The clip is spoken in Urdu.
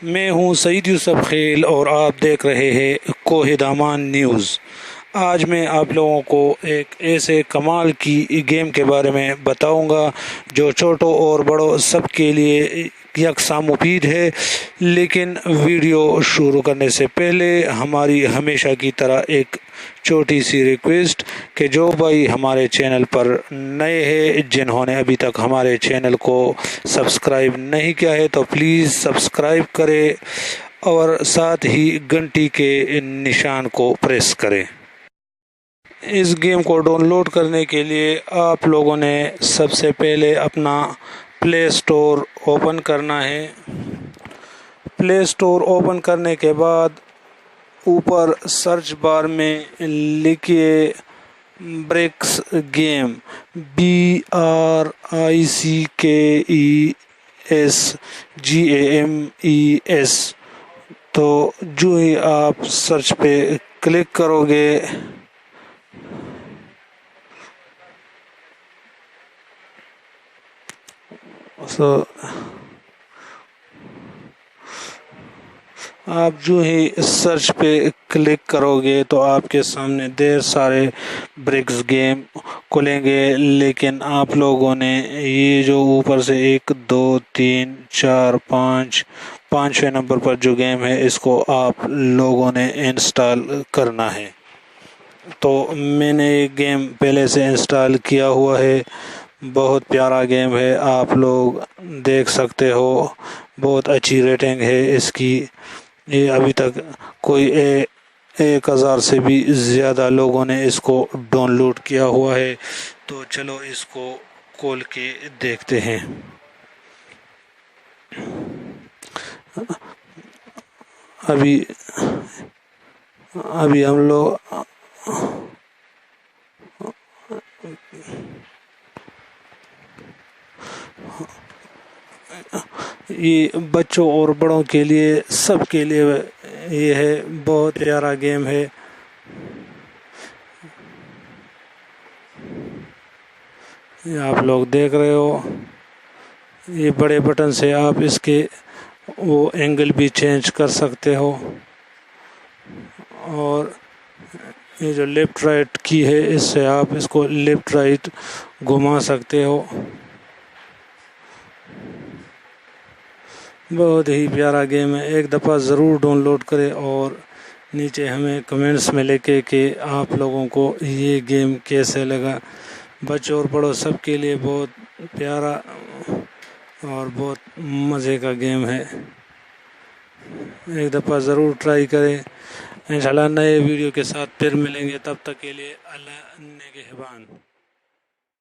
میں ہوں سعید یوسف خیل اور آپ دیکھ رہے ہیں کوہ دامان نیوز۔ آج میں آپ لوگوں کو ایک ایسے کمال کی گیم کے بارے میں بتاؤں گا جو چھوٹوں اور بڑوں سب کے لیے یکساں مفید ہے۔ لیکن ویڈیو شروع کرنے سے پہلے ہماری ہمیشہ کی طرح ایک چھوٹی سی ریکویسٹ کہ جو بھائی ہمارے چینل پر نئے ہیں، جنہوں نے ابھی تک ہمارے چینل کو سبسکرائب نہیں کیا ہے تو پلیز سبسکرائب کریں اور ساتھ ہی گھنٹی کے نشان کو پریس کریں۔ اس گیم کو ڈاؤن لوڈ کرنے کے لیے آپ لوگوں نے سب سے پہلے اپنا پلے اسٹور اوپن کرنا ہے۔ پلے اسٹور اوپن کرنے کے بعد اوپر سرچ بار میں لکھیے برکس گیم، BRICKES۔ تو جو ہی آپ سرچ پہ کلک کرو گے تو آپ کے سامنے ڈھیر سارے برکس گیم کھلیں گے، لیکن آپ لوگوں نے یہ جو اوپر سے 1 2 3 4 5ویں نمبر پر جو گیم ہے اس کو آپ لوگوں نے انسٹال کرنا ہے۔ تو میں نے یہ گیم پہلے سے انسٹال کیا ہوا ہے، بہت پیارا گیم ہے، آپ لوگ دیکھ سکتے ہو، بہت اچھی ریٹنگ ہے اس کی۔ یہ ابھی تک کوئی 1000 سے بھی زیادہ لوگوں نے اس کو ڈاؤن لوڈ کیا ہوا ہے۔ تو چلو اس کو کھول کے دیکھتے ہیں۔ ابھی ہم لوگ یہ بچوں اور بڑوں کے لیے سب کے لیے یہ ہے، بہت پیارا گیم ہے۔ یہ آپ لوگ دیکھ رہے ہو، یہ بڑے بٹن سے آپ اس کے وہ اینگل بھی چینج کر سکتے ہو، اور یہ جو لیفٹ رائٹ کی ہے اس سے آپ اس کو لیفٹ رائٹ گھما سکتے ہو۔ بہت ہی پیارا گیم ہے، ایک دفعہ ضرور ڈاؤن لوڈ کرے اور نیچے ہمیں کمنٹس میں لکھے کہ آپ لوگوں کو یہ گیم کیسے لگا۔ بچوں اور بڑوں سب کے لیے بہت پیارا اور بہت مزے کا گیم ہے، ایک دفعہ ضرور ٹرائی کریں۔ انشاءاللہ نئے ویڈیو کے ساتھ پھر ملیں گے، تب تک کے لیے اللہ نگہبان۔